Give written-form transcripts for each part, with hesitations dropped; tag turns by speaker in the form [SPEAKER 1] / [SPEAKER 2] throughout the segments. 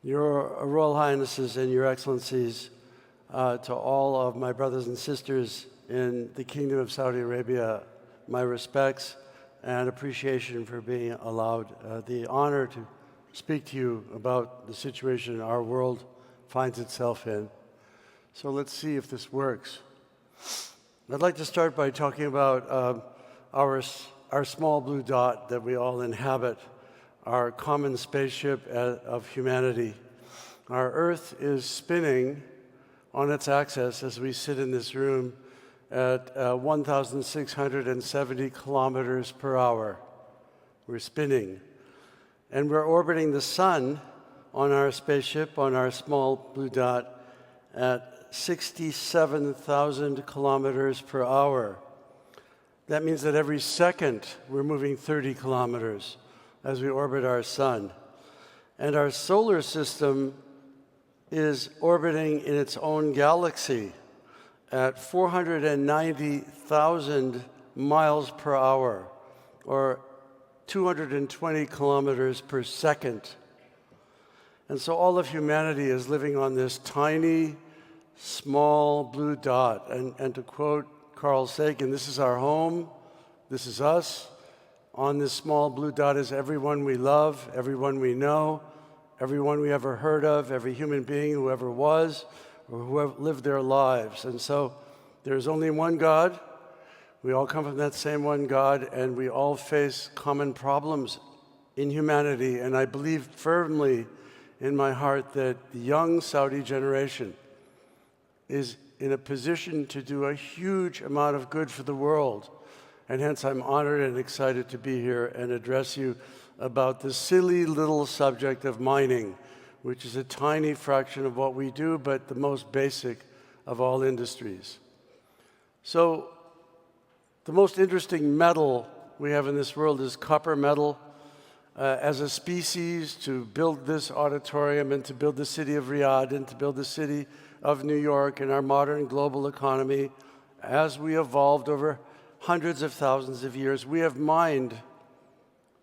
[SPEAKER 1] Your Royal Highnesses and Your Excellencies, to all of my brothers and sisters in the Kingdom of Saudi Arabia, my respects and appreciation for being allowed the honor to speak to you about the situation our world finds itself in. So let's see if this works. I'd like to start by talking about our small blue dot that we all inhabit, our common spaceship of humanity. Our Earth is spinning on its axis as we sit in this room at 1,670 kilometers per hour. We're spinning. And we're orbiting the sun on our spaceship, on our small blue dot, at 67,000 kilometers per hour. That means that every second we're moving 30 kilometers as we orbit our sun. And our solar system is orbiting in its own galaxy at 490,000 miles per hour, or 220 kilometers per second. And so all of humanity is living on this tiny, small blue dot. And to quote Carl Sagan, this is our home, this is us. On this small blue dot is everyone we love, everyone we know, everyone we ever heard of, every human being who ever was, or who have lived their lives. And so there's only one God. We all come from that same one God, and we all face common problems in humanity. And I believe firmly in my heart that the young Saudi generation is in a position to do a huge amount of good for the world. And hence, I'm honored and excited to be here and address you about the silly little subject of mining, which is a tiny fraction of what we do, but the most basic of all industries. So, the most interesting metal we have in this world is copper metal. As a species, to build this auditorium and to build the city of Riyadh and to build the city of New York and our modern global economy, as we evolved over hundreds of thousands of years, we have mined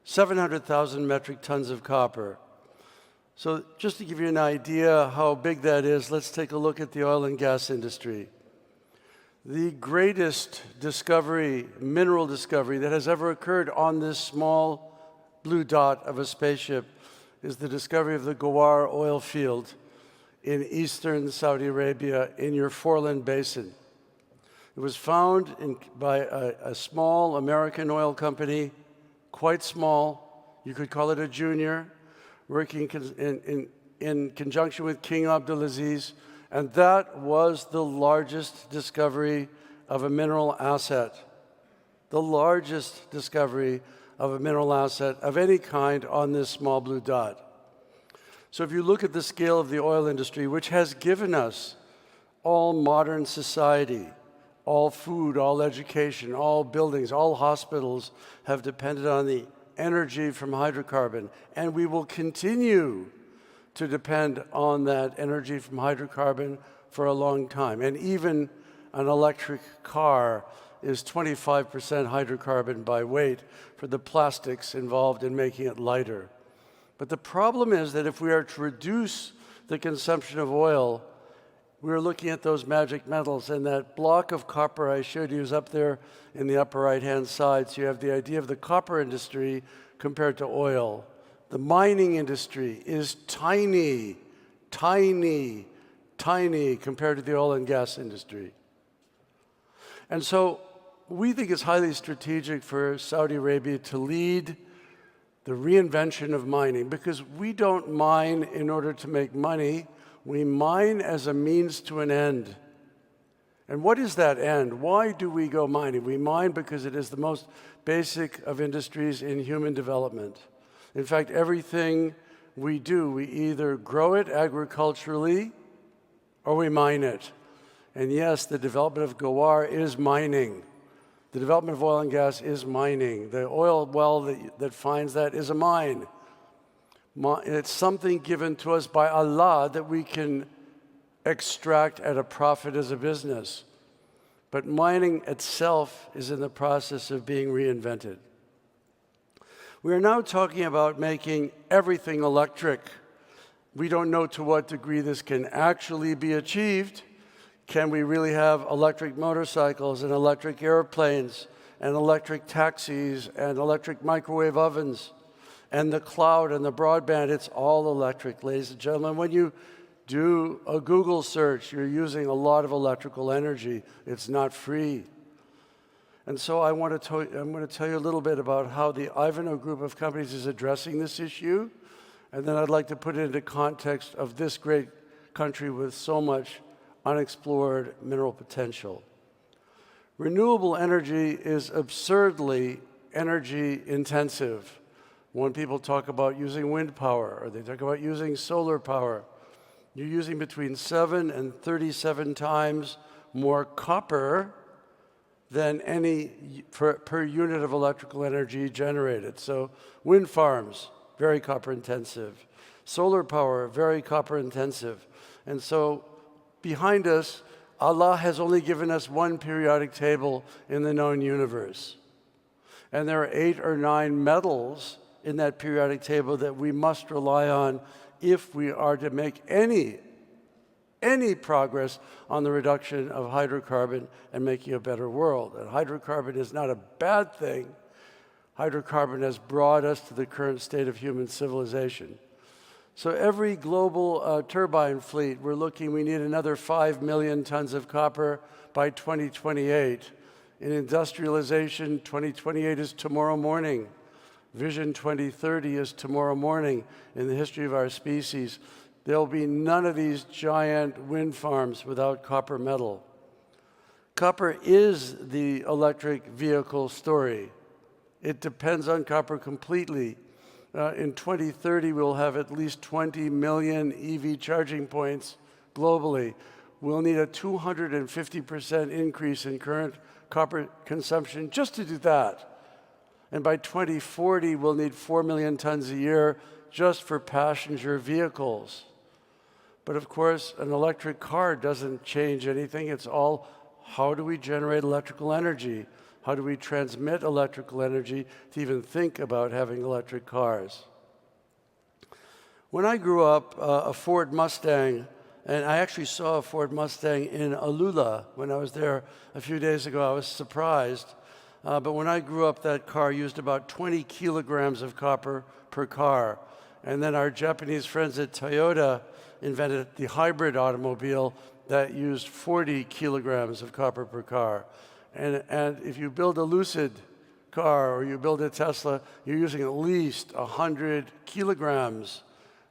[SPEAKER 1] 700,000 metric tons of copper. So just to give you an idea how big that is, let's take a look at the oil and gas industry. The greatest discovery, mineral discovery, that has ever occurred on this small blue dot of a spaceship is the discovery of the Ghawar oil field in eastern Saudi Arabia in your Friedland Basin. It was found by a small American oil company, quite small, you could call it a junior, working in conjunction with King Abdulaziz, and that was the largest discovery of a mineral asset, the largest discovery of a mineral asset of any kind on this small blue dot. So if you look at the scale of the oil industry, which has given us all modern society, all food, all education, all buildings, all hospitals have depended on the energy from hydrocarbon, and we will continue to depend on that energy from hydrocarbon for a long time. And even an electric car is 25% hydrocarbon by weight for the plastics involved in making it lighter. But the problem is that if we are to reduce the consumption of oil, we're looking at those magic metals, and that block of copper I showed you is up there in the upper right-hand side. So you have the idea of the copper industry compared to oil. The mining industry is tiny, tiny, tiny compared to the oil and gas industry. And so we think it's highly strategic for Saudi Arabia to lead the reinvention of mining, because we don't mine in order to make money. We mine as a means to an end. And what is that end? Why do we go mining? We mine because it is the most basic of industries in human development. In fact, everything we do, we either grow it agriculturally or we mine it. And yes, the development of Ghawar is mining. The development of oil and gas is mining. The oil well that finds that is a mine. It's something given to us by Allah that we can extract at a profit as a business. But mining itself is in the process of being reinvented. We are now talking about making everything electric, We don't know to what degree this can actually be achieved. Can we really have electric motorcycles and electric airplanes and electric taxis and electric microwave ovens and the cloud and the broadband? It's all electric, ladies and gentlemen. When you do a Google search, you're using a lot of electrical energy. It's not free. And so I'm going to tell you a little bit about how the Ivanhoe group of companies is addressing this issue. And then I'd like to put it into context of this great country with so much unexplored mineral potential. Renewable energy is absurdly energy intensive. When people talk about using wind power, or they talk about using solar power, you're using between 7 and 37 times more copper than any per unit of electrical energy generated. So wind farms, very copper intensive. Solar power, very copper intensive. And so behind us, Allah has only given us one periodic table in the known universe. And there are 8 or 9 metals in that periodic table that we must rely on if we are to make any progress on the reduction of hydrocarbon and making a better world. And hydrocarbon is not a bad thing. Hydrocarbon has brought us to the current state of human civilization. So every global turbine fleet, we need another 5 million tons of copper by 2028. In industrialization, 2028 is tomorrow morning. Vision 2030 is tomorrow morning in the history of our species. There'll be none of these giant wind farms without copper metal. Copper is the electric vehicle story. It depends on copper completely. In 2030, we'll have at least 20 million EV charging points globally. We'll need a 250% increase in current copper consumption just to do that. And by 2040, we'll need 4 million tons a year just for passenger vehicles. But of course, an electric car doesn't change anything. It's all, how do we generate electrical energy? How do we transmit electrical energy to even think about having electric cars? When I grew up, a Ford Mustang, and I actually saw a Ford Mustang in Alula when I was there a few days ago. I was surprised. But when I grew up, that car used about 20 kilograms of copper per car. And then our Japanese friends at Toyota invented the hybrid automobile that used 40 kilograms of copper per car. And if you build a Lucid car or you build a Tesla, you're using at least 100 kilograms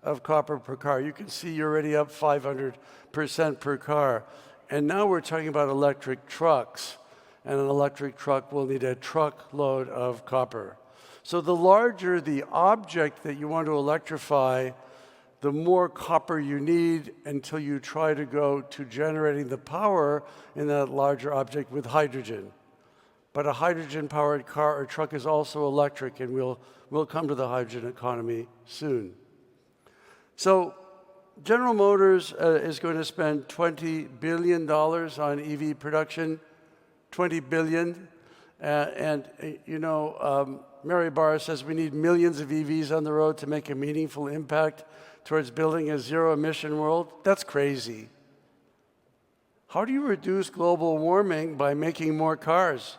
[SPEAKER 1] of copper per car. You can see you're already up 500% per car. And now we're talking about electric trucks. And an electric truck will need a truckload of copper. So the larger the object that you want to electrify, the more copper you need until you try to go to generating the power in that larger object with hydrogen. But a hydrogen-powered car or truck is also electric, and we'll come to the hydrogen economy soon. So General Motors is going to spend $20 billion on EV production, $20 billion. Mary Barra says we need millions of EVs on the road to make a meaningful impact towards building a zero-emission world. That's crazy. How do you reduce global warming by making more cars?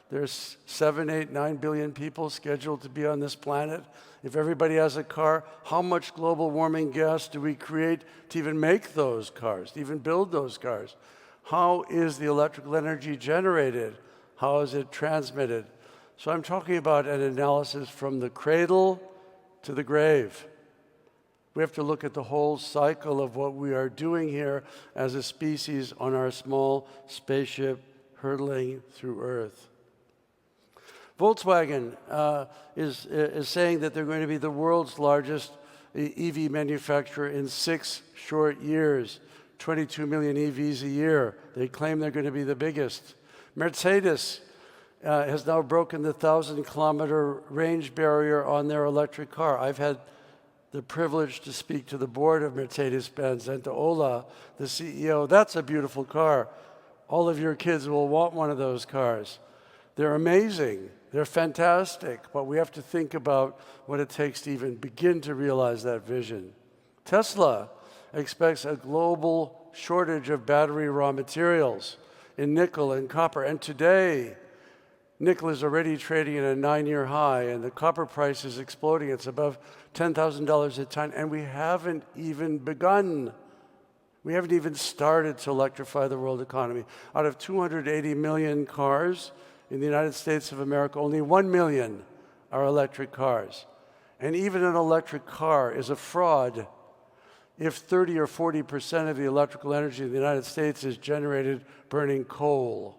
[SPEAKER 1] There's 7, 8, 9 billion people scheduled to be on this planet. If everybody has a car, how much global warming gas do we create to even make those cars, to even build those cars? How is the electrical energy generated? How is it transmitted? So I'm talking about an analysis from the cradle to the grave. We have to look at the whole cycle of what we are doing here as a species on our small spaceship hurtling through Earth. Volkswagen is saying that they're going to be the world's largest EV manufacturer in 6 short years, 22 million EVs a year. They claim they're going to be the biggest. Mercedes has now broken the 1,000-kilometer range barrier on their electric car. I've had the privilege to speak to the board of Mercedes-Benz and to Ola, the CEO. That's a beautiful car. All of your kids will want one of those cars. They're amazing. They're fantastic. But we have to think about what it takes to even begin to realize that vision. Tesla expects a global shortage of battery raw materials in nickel and copper. And today, nickel is already trading at a 9-year high, and the copper price is exploding. It's above $10,000 a ton, and we haven't even begun. We haven't even started to electrify the world economy. Out of 280 million cars in the United States of America, only 1 million are electric cars. And even an electric car is a fraud if 30 or 40% of the electrical energy in the United States is generated burning coal.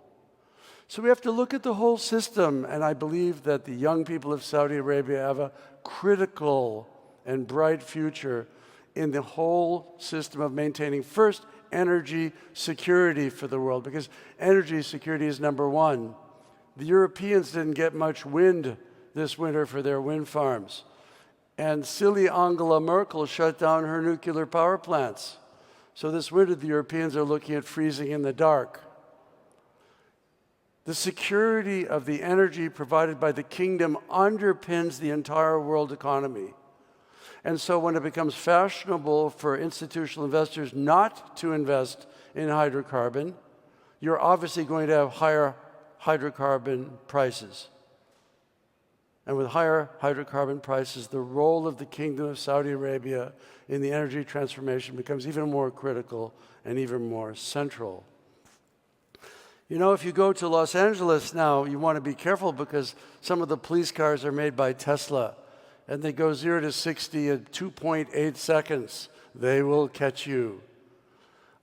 [SPEAKER 1] So we have to look at the whole system, and I believe that the young people of Saudi Arabia have a critical and bright future in the whole system of maintaining, first, energy security for the world, because energy security is number one. The Europeans didn't get much wind this winter for their wind farms. And silly Angela Merkel shut down her nuclear power plants. So this winter, the Europeans are looking at freezing in the dark. The security of the energy provided by the kingdom underpins the entire world economy. And so when it becomes fashionable for institutional investors not to invest in hydrocarbon, you're obviously going to have higher hydrocarbon prices. And with higher hydrocarbon prices, the role of the Kingdom of Saudi Arabia in the energy transformation becomes even more critical and even more central. You know, if you go to Los Angeles now, you want to be careful because some of the police cars are made by Tesla, and they go 0 to 60 in 2.8 seconds. They will catch you.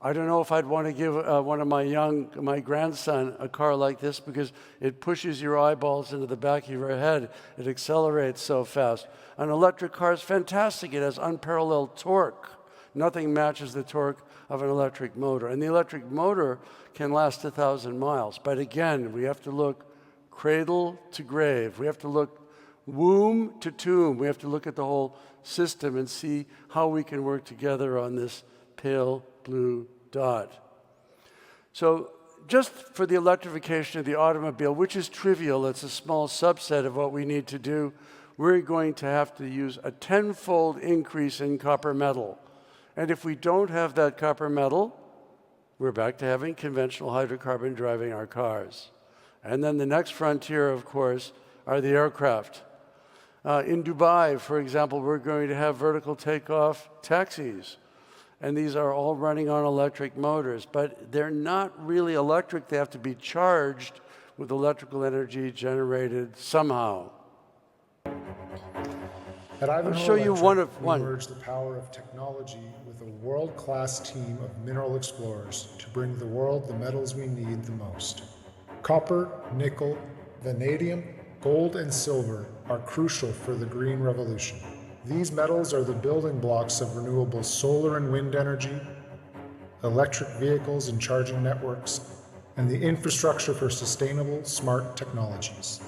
[SPEAKER 1] I don't know if I'd want to give one of my grandson a car like this because it pushes your eyeballs into the back of your head. It accelerates so fast. An electric car is fantastic. It has unparalleled torque. Nothing matches the torque of an electric motor. And the electric motor can last 1,000 miles. But again, we have to look cradle to grave. We have to look womb to tomb. We have to look at the whole system and see how we can work together on this pale blue dot. So just for the electrification of the automobile, which is trivial, it's a small subset of what we need to do, we're going to have to use a 10-fold increase in copper metal. And if we don't have that copper metal, we're back to having conventional hydrocarbon driving our cars. And then the next frontier, of course, are the aircraft. In Dubai, for example, we're going to have vertical takeoff taxis. And these are all running on electric motors, but they're not really electric. They have to be charged with electrical energy generated somehow.
[SPEAKER 2] At Ivanhoe
[SPEAKER 1] I'll show you
[SPEAKER 2] we merge the power of technology with a world-class team of mineral explorers to bring the world the metals we need the most. Copper, nickel, vanadium, gold, and silver are crucial for the green revolution. These metals are the building blocks of renewable solar and wind energy, electric vehicles and charging networks, and the infrastructure for sustainable, smart technologies.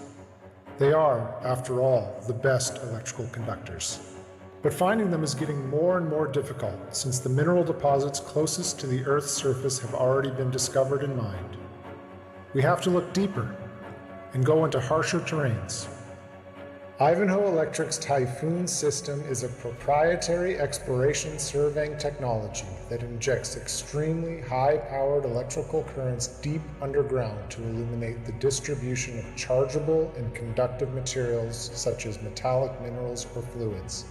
[SPEAKER 2] They are, after all, the best electrical conductors. But finding them is getting more and more difficult since the mineral deposits closest to the Earth's surface have already been discovered and mined. We have to look deeper and go into harsher terrains. Ivanhoe Electric's Typhoon system is a proprietary exploration surveying technology that injects extremely high-powered electrical currents deep underground to illuminate the distribution of chargeable and conductive materials such as metallic minerals or fluids.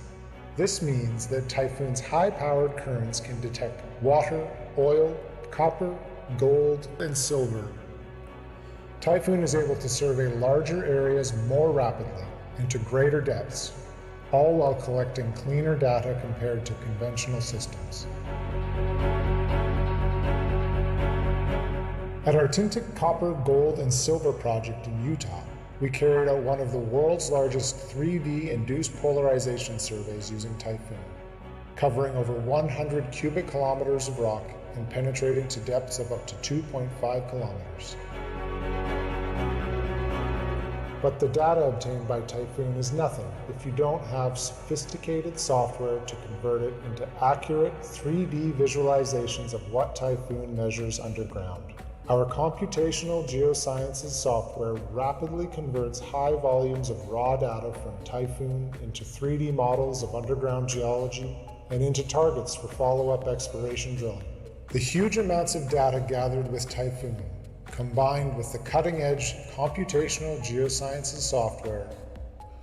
[SPEAKER 2] This means that Typhoon's high-powered currents can detect water, oil, copper, gold, and silver. Typhoon is able to survey larger areas more rapidly and to greater depths, all while collecting cleaner data compared to conventional systems. At our Tintic Copper, Gold, and Silver project in Utah, we carried out one of the world's largest 3D induced polarization surveys using Typhoon, covering over 100 cubic kilometers of rock and penetrating to depths of up to 2.5 kilometers. But the data obtained by Typhoon is nothing if you don't have sophisticated software to convert it into accurate 3D visualizations of what Typhoon measures underground. Our computational geosciences software rapidly converts high volumes of raw data from Typhoon into 3D models of underground geology and into targets for follow-up exploration drilling. The huge amounts of data gathered with Typhoon, combined with the cutting-edge computational geosciences software,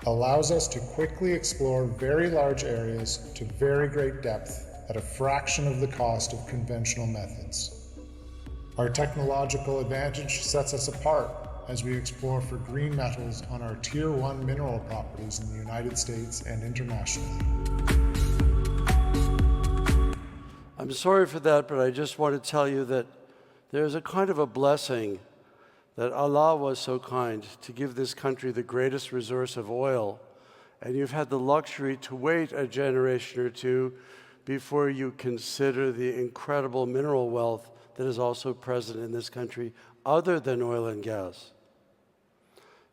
[SPEAKER 2] allows us to quickly explore very large areas to very great depth at a fraction of the cost of conventional methods. Our technological advantage sets us apart as we explore for green metals on our Tier 1 mineral properties in the United States and internationally.
[SPEAKER 1] I'm sorry for that, but I just want to tell you that there's a kind of a blessing that Allah was so kind to give this country the greatest resource of oil, and you've had the luxury to wait a generation or two before you consider the incredible mineral wealth that is also present in this country other than oil and gas.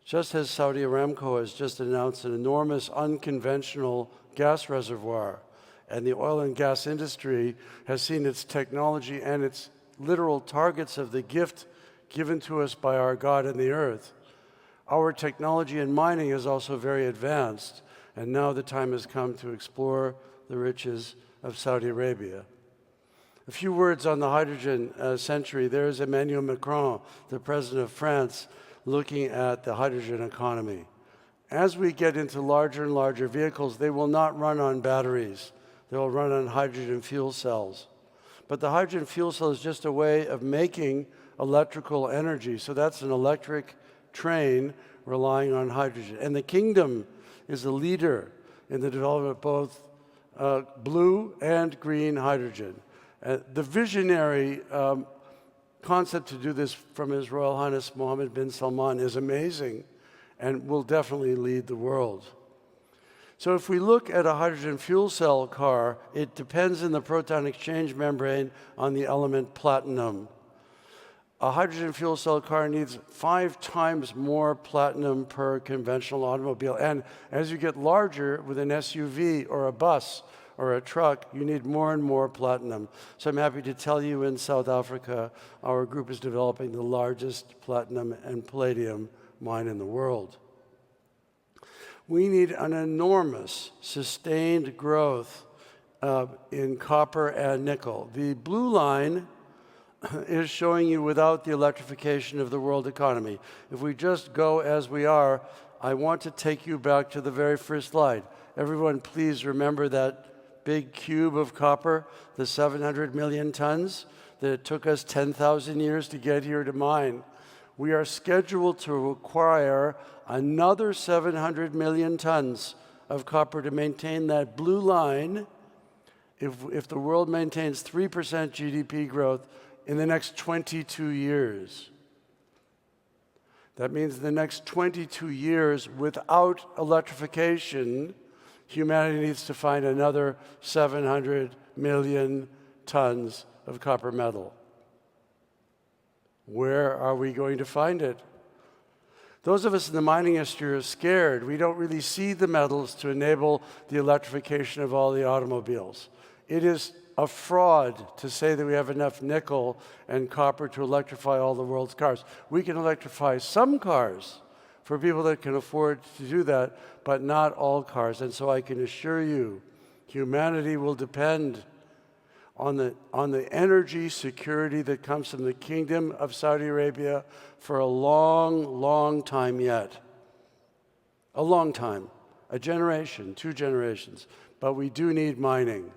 [SPEAKER 1] Just as Saudi Aramco has just announced an enormous unconventional gas reservoir, and the oil and gas industry has seen its technology and its literal targets of the gift given to us by our God and the earth. Our technology in mining is also very advanced, and now the time has come to explore the riches of Saudi Arabia. A few words on the hydrogen century. There's Emmanuel Macron, the president of France, looking at the hydrogen economy. As we get into larger and larger vehicles, they will not run on batteries. They'll run on hydrogen fuel cells. But the hydrogen fuel cell is just a way of making electrical energy. So that's an electric train relying on hydrogen. And the kingdom is a leader in the development of both blue and green hydrogen. The visionary concept to do this from His Royal Highness Mohammed bin Salman is amazing and will definitely lead the world. So if we look at a hydrogen fuel cell car, it depends in the proton exchange membrane on the element platinum. A hydrogen fuel cell car needs 5 times more platinum per conventional automobile. And as you get larger with an SUV or a bus or a truck, you need more and more platinum. So I'm happy to tell you in South Africa, our group is developing the largest platinum and palladium mine in the world. We need an enormous sustained growth in copper and nickel. The blue line is showing you without the electrification of the world economy. If we just go as we are, I want to take you back to the very first slide. Everyone, please remember that big cube of copper, the 700 million tons that it took us 10,000 years to get here to mine. We are scheduled to require another 700 million tons of copper to maintain that blue line if the world maintains 3% GDP growth in the next 22 years. That means in the next 22 years, without electrification, humanity needs to find another 700 million tons of copper metal. Where are we going to find it? Those of us in the mining industry are scared. We don't really see the metals to enable the electrification of all the automobiles. It is a fraud to say that we have enough nickel and copper to electrify all the world's cars. We can electrify some cars for people that can afford to do that, but not all cars. And so I can assure you, humanity will depend on the energy security that comes from the Kingdom of Saudi Arabia for a long, long time yet. A long time, a generation, 2 generations, but we do need mining.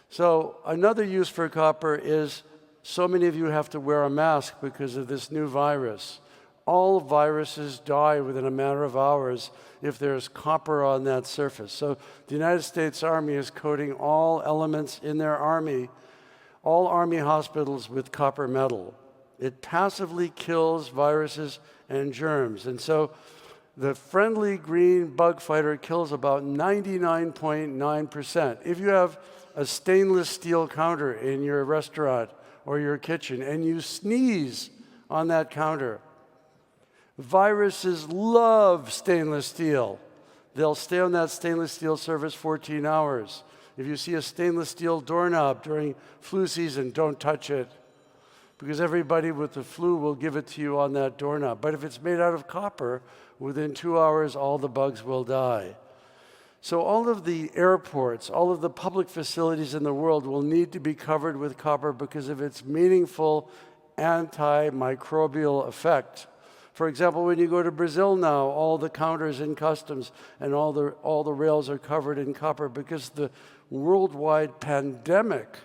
[SPEAKER 1] So another use for copper is so many of you have to wear a mask because of this new virus. All viruses die within a matter of hours if there's copper on that surface. So the United States Army is coating all elements in their army, all army hospitals with copper metal. It passively kills viruses and germs. And so the friendly green bug fighter kills about 99.9%. If you have a stainless steel counter in your restaurant or your kitchen and you sneeze on that counter, viruses love stainless steel. They'll stay on that stainless steel surface 14 hours. If you see a stainless steel doorknob during flu season, don't touch it, because everybody with the flu will give it to you on that doorknob. But if it's made out of copper, within 2 hours, all the bugs will die. So all of the airports, all of the public facilities in the world will need to be covered with copper because of its meaningful antimicrobial effect. For example, when you go to Brazil now, all the counters in customs and all the rails are covered in copper because the worldwide pandemic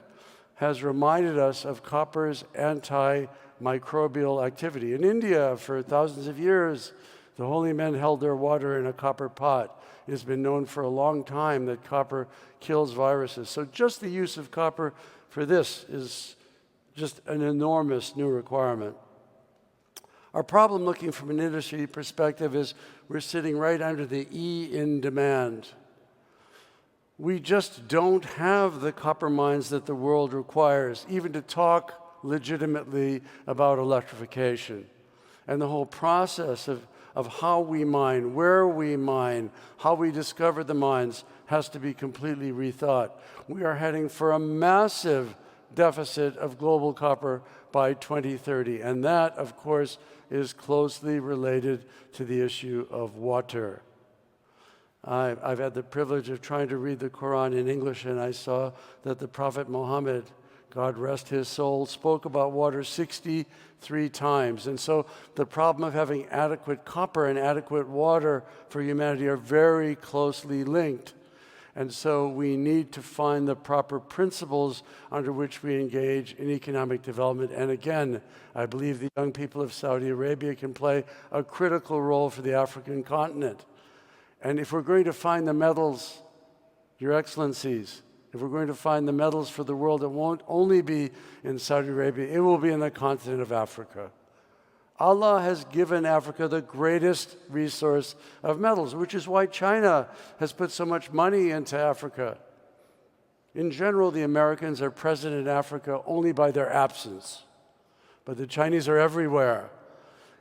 [SPEAKER 1] has reminded us of copper's antimicrobial activity. In India, for thousands of years, the holy men held their water in a copper pot. It has been known for a long time that copper kills viruses. So just the use of copper for this is just an enormous new requirement. Our problem, looking from an industry perspective, is we're sitting right under the E in demand. We just don't have the copper mines that the world requires, even to talk legitimately about electrification. And the whole process of how we mine, where we mine, how we discover the mines has to be completely rethought. We are heading for a massive deficit of global copper by 2030, and that, of course, is closely related to the issue of water. I've had the privilege of trying to read the Quran in English, and I saw that the Prophet Muhammad, God rest his soul, spoke about water 63 times. And so the problem of having adequate copper and adequate water for humanity are very closely linked. And so we need to find the proper principles under which we engage in economic development. And again, I believe the young people of Saudi Arabia can play a critical role for the African continent. And if we're going to find the metals, Your Excellencies, if we're going to find the metals for the world, it won't only be in Saudi Arabia, it will be in the continent of Africa. Allah has given Africa the greatest resource of metals, which is why China has put so much money into Africa. In general, the Americans are present in Africa only by their absence, but the Chinese are everywhere.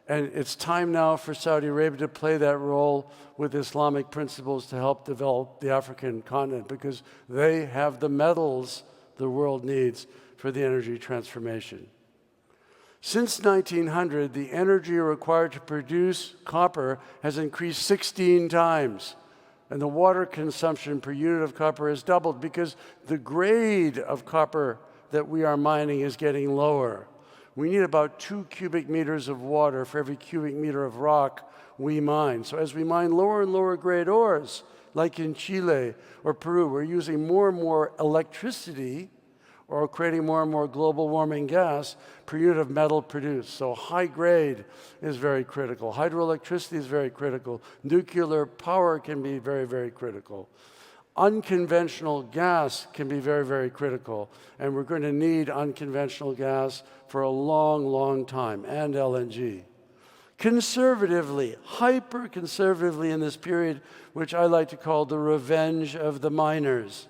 [SPEAKER 1] And it's time now for Saudi Arabia to play that role with Islamic principles to help develop the African continent, because they have the metals the world needs for the energy transformation. Since 1900, the energy required to produce copper has increased 16 times, and the water consumption per unit of copper has doubled because the grade of copper that we are mining is getting lower. We need about 2 cubic meters of water for every cubic meter of rock we mine. So as we mine lower and lower grade ores, like in Chile or Peru, we're using more and more electricity or creating more and more global warming gas per unit of metal produced. So high grade is very critical. Hydroelectricity is very critical. Nuclear power can be very, very critical. Unconventional gas can be very, very critical. And we're going to need unconventional gas for a long, long time, and LNG. Conservatively, hyper-conservatively in this period, which I like to call the revenge of the miners,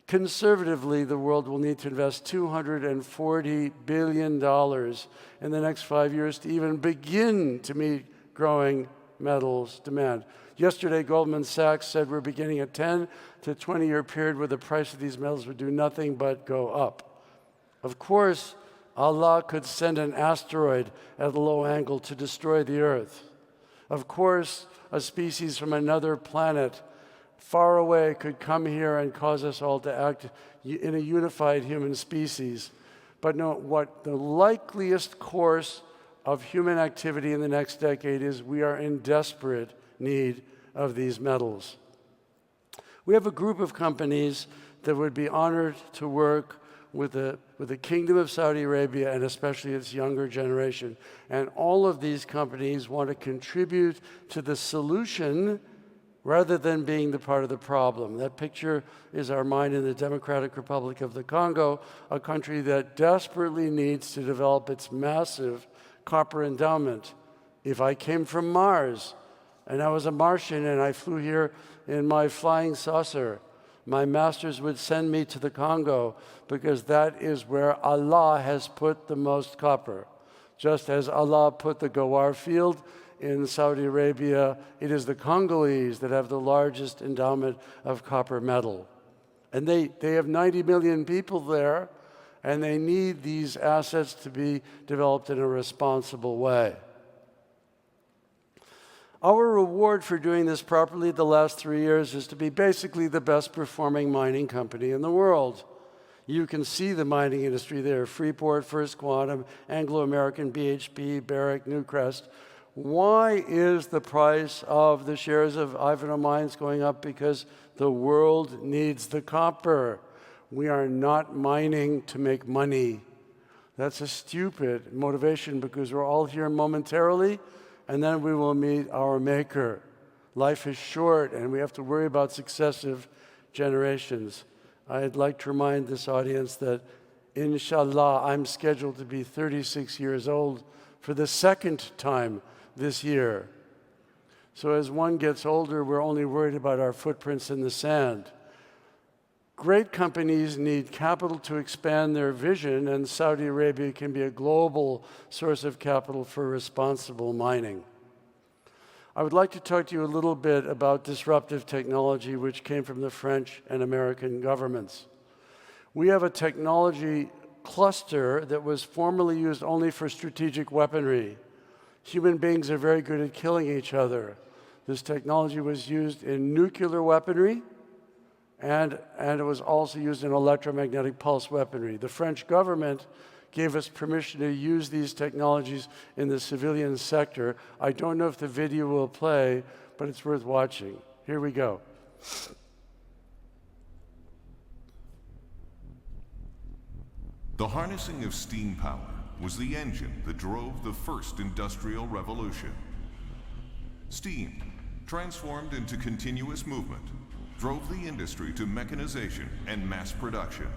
[SPEAKER 1] conservatively, the world will need to invest $240 billion in the next 5 years to even begin to meet growing metals demand. Yesterday, Goldman Sachs said we're beginning a 10 to 20-year period where the price of these metals would do nothing but go up. Of course, Allah could send an asteroid at a low angle to destroy the Earth. Of course, a species from another planet far away could come here and cause us all to act in a unified human species. But no, what the likeliest course of human activity in the next decade is we are in desperate need of these metals. We have a group of companies that would be honored to work with the Kingdom of Saudi Arabia and especially its younger generation. And all of these companies want to contribute to the solution rather than being the part of the problem. That picture is our mine in the Democratic Republic of the Congo, a country that desperately needs to develop its massive copper endowment. If I came from Mars and I was a Martian and I flew here in my flying saucer, my masters would send me to the Congo because that is where Allah has put the most copper. Just as Allah put the Gawar field in Saudi Arabia, it is the Congolese that have the largest endowment of copper metal. And they have 90 million people there, and they need these assets to be developed in a responsible way. Our reward for doing this properly the last 3 years is to be basically the best performing mining company in the world. You can see the mining industry there: Freeport, First Quantum, Anglo-American, BHP, Barrick, Newcrest. Why is the price of the shares of Ivanhoe Mines going up? Because the world needs the copper. We are not mining to make money. That's a stupid motivation, because we're all here momentarily, and then we will meet our maker. Life is short, and we have to worry about successive generations. I'd like to remind this audience that, inshallah, I'm scheduled to be 36 years old for the second time this year. So as one gets older, we're only worried about our footprints in the sand. Great companies need capital to expand their vision, and Saudi Arabia can be a global source of capital for responsible mining. I would like to talk to you a little bit about disruptive technology, which came from the French and American governments. We have a technology cluster that was formerly used only for strategic weaponry. Human beings are very good at killing each other. This technology was used in nuclear weaponry, and it was also used in electromagnetic pulse weaponry. The French government gave us permission to use these technologies in the civilian sector. I don't know if the video will play, but it's worth watching. Here we go.
[SPEAKER 3] The harnessing of steam power was the engine that drove the first industrial revolution. Steam, transformed into continuous movement, drove the industry to mechanization and mass production.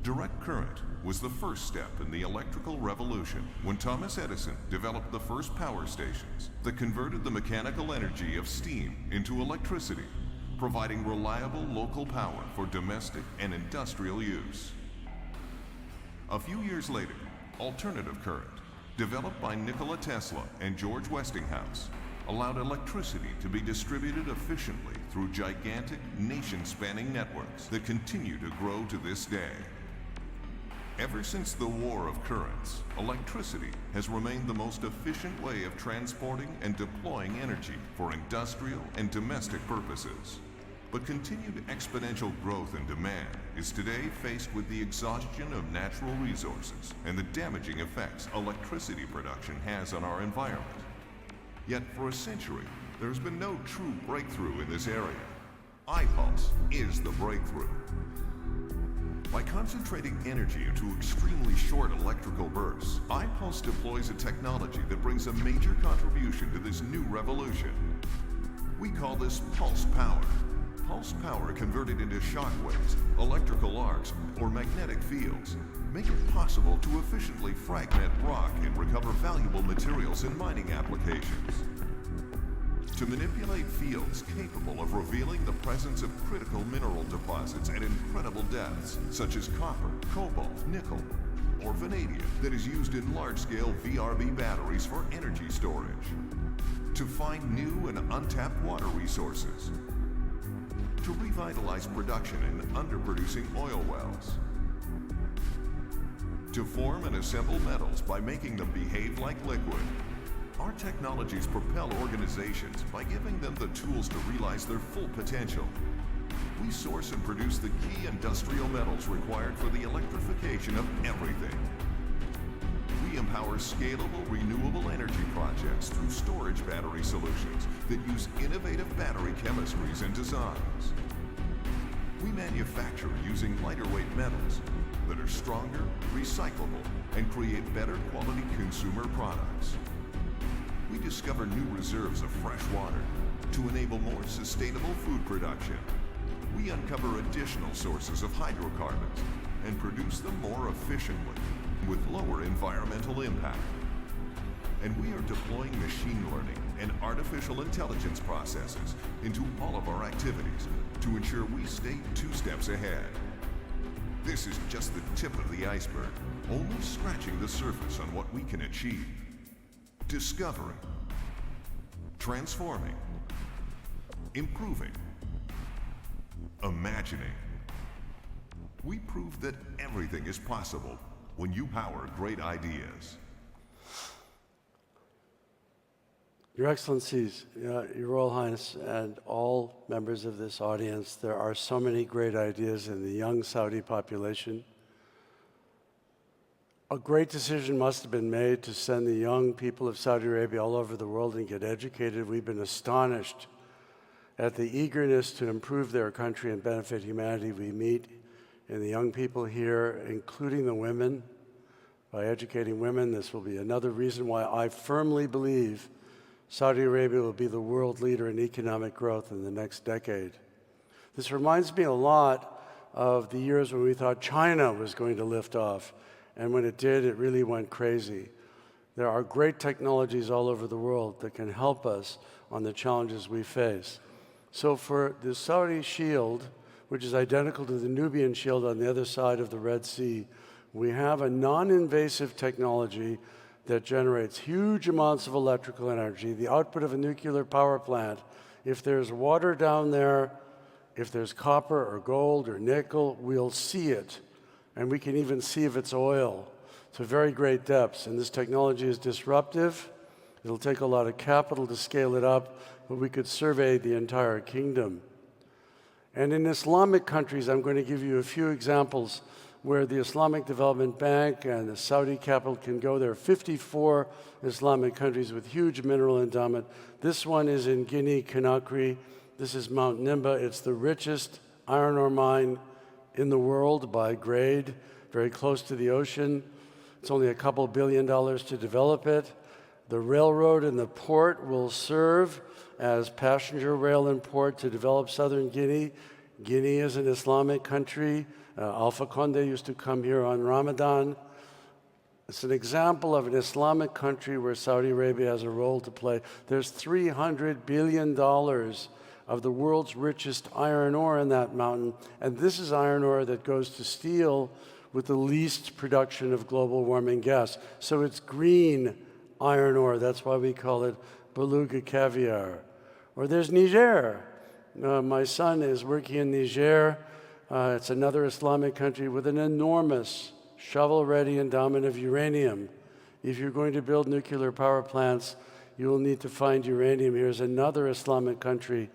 [SPEAKER 3] Direct current was the first step in the electrical revolution when Thomas Edison developed the first power stations that converted the mechanical energy of steam into electricity, providing reliable local power for domestic and industrial use. A few years later, alternative current, developed by Nikola Tesla and George Westinghouse, allowed electricity to be distributed efficiently through gigantic nation-spanning networks that continue to grow to this day. Ever since the war of currents, electricity has remained the most efficient way of transporting and deploying energy for industrial and domestic purposes. But continued exponential growth in demand is today faced with the exhaustion of natural resources and the damaging effects electricity production has on our environment. Yet for a century, there has been no true breakthrough in this area. iPulse is the breakthrough. By concentrating energy into extremely short electrical bursts, iPulse deploys a technology that brings a major contribution to this new revolution. We call this pulse power. Pulse power converted into shock waves, electrical arcs, or magnetic fields make it possible to efficiently fragment rock and recover valuable materials in mining applications. To manipulate fields capable of revealing the presence of critical mineral deposits at incredible depths, such as copper, cobalt, nickel, or vanadium that is used in large-scale VRB batteries for energy storage. To find new and untapped water resources. To revitalize production in underproducing oil wells. To form and assemble metals by making them behave like liquid. Our technologies propel organizations by giving them the tools to realize their full potential. We source and produce the key industrial metals required for the electrification of everything. We empower scalable, renewable energy projects through storage battery solutions that use innovative battery chemistries and designs. We manufacture using lighter weight metals that are stronger, recyclable, and create better quality consumer products. We discover new reserves of fresh water to enable more sustainable food production. We uncover additional sources of hydrocarbons and produce them more efficiently with lower environmental impact. And we are deploying machine learning and artificial intelligence processes into all of our activities to ensure we stay 2 steps ahead. This is just the tip of the iceberg, only scratching the surface on what we can achieve. Discovering, transforming, improving, imagining. We prove that everything is possible when you power great ideas.
[SPEAKER 1] Your Excellencies, Your Royal Highness, and all members of this audience, there are so many great ideas in the young Saudi population. A great decision must have been made to send the young people of Saudi Arabia all over the world and get educated. We've been astonished at the eagerness to improve their country and benefit humanity we meet in the young people here, including the women. By educating women, this will be another reason why I firmly believe Saudi Arabia will be the world leader in economic growth in the next decade. This reminds me a lot of the years when we thought China was going to lift off, and when it did, it really went crazy. There are great technologies all over the world that can help us on the challenges we face. So for the Saudi shield, which is identical to the Nubian shield on the other side of the Red Sea, we have a non-invasive technology that generates huge amounts of electrical energy, the output of a nuclear power plant. If there's water down there, if there's copper or gold or nickel, we'll see it. And we can even see if it's oil to very great depths. And this technology is disruptive. It'll take a lot of capital to scale it up, but we could survey the entire kingdom. And in Islamic countries, I'm going to give you a few examples where the Islamic Development Bank and the Saudi capital can go. There are 54 Islamic countries with huge mineral endowment. This one is in Guinea-Conakry. This is Mount Nimba. It's the richest iron ore mine in the world by grade, very close to the ocean. It's only a couple $2 billion to develop it. The railroad and the port will serve as passenger rail and port to develop southern Guinea. Guinea is an Islamic country. Alpha Conde used to come here on Ramadan. It's an example of an Islamic country where Saudi Arabia has a role to play. There's $300 billion of the world's richest iron ore in that mountain, and this is iron ore that goes to steel with the least production of global warming gas. So it's green iron ore. That's why we call it beluga caviar. Or there's Niger. My son is working in Niger. It's another Islamic country with an enormous shovel-ready endowment of uranium. If you're going to build nuclear power plants, you will need to find uranium. Here's another Islamic country,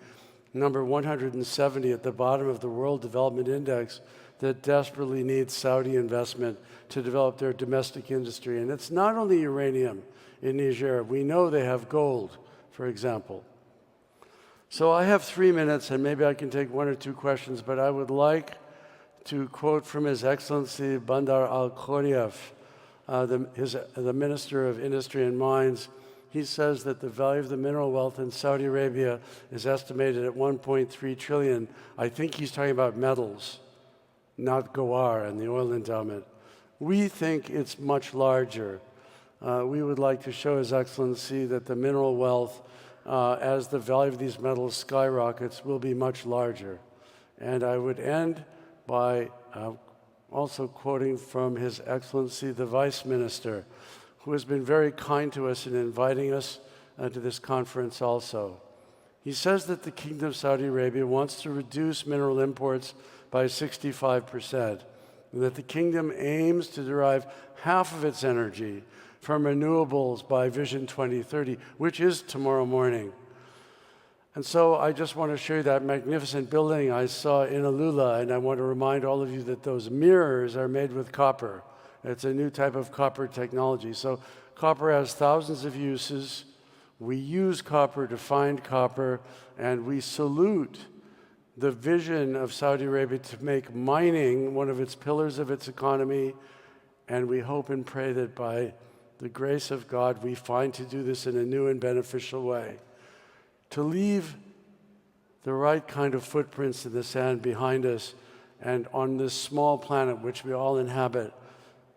[SPEAKER 1] number 170 at the bottom of the World Development Index, that desperately needs Saudi investment to develop their domestic industry. And it's not only uranium in Niger. We know they have gold, for example. So I have 3 minutes, and maybe I can take 1 or 2 questions, but I would like to quote from His Excellency Bandar al-Khoriev, the Minister of Industry and Mines. He says that the value of the mineral wealth in Saudi Arabia is estimated at 1.3 trillion. I think he's talking about metals, not Goar and the oil endowment. We think it's much larger. We would like to show His Excellency that the mineral wealth, as the value of these metals skyrockets, will be much larger. And I would end by also quoting from His Excellency the Vice Minister, who has been very kind to us in inviting us to this conference also. He says that the Kingdom of Saudi Arabia wants to reduce mineral imports by 65%, and that the kingdom aims to derive half of its energy from renewables by Vision 2030, which is tomorrow morning. And so I just want to show you that magnificent building I saw in Alula, and I want to remind all of you that those mirrors are made with copper. It's a new type of copper technology. So copper has thousands of uses. We use copper to find copper, and we salute the vision of Saudi Arabia to make mining one of its pillars of its economy, and we hope and pray that by the grace of God, we find to do this in a new and beneficial way. To leave the right kind of footprints in the sand behind us and on this small planet which we all inhabit,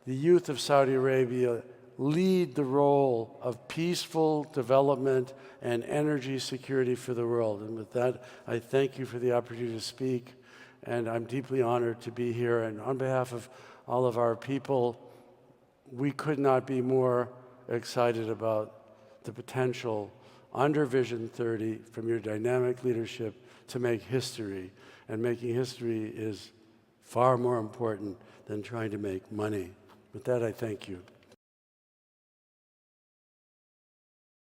[SPEAKER 1] the youth of Saudi Arabia lead the role of peaceful development and energy security for the world. And with that, I thank you for the opportunity to speak, and I'm deeply honored to be here. And on behalf of all of our people, we could not be more excited about the potential under Vision 30 from your dynamic leadership to make history. And making history is far more important than trying to make money. With that, I thank you.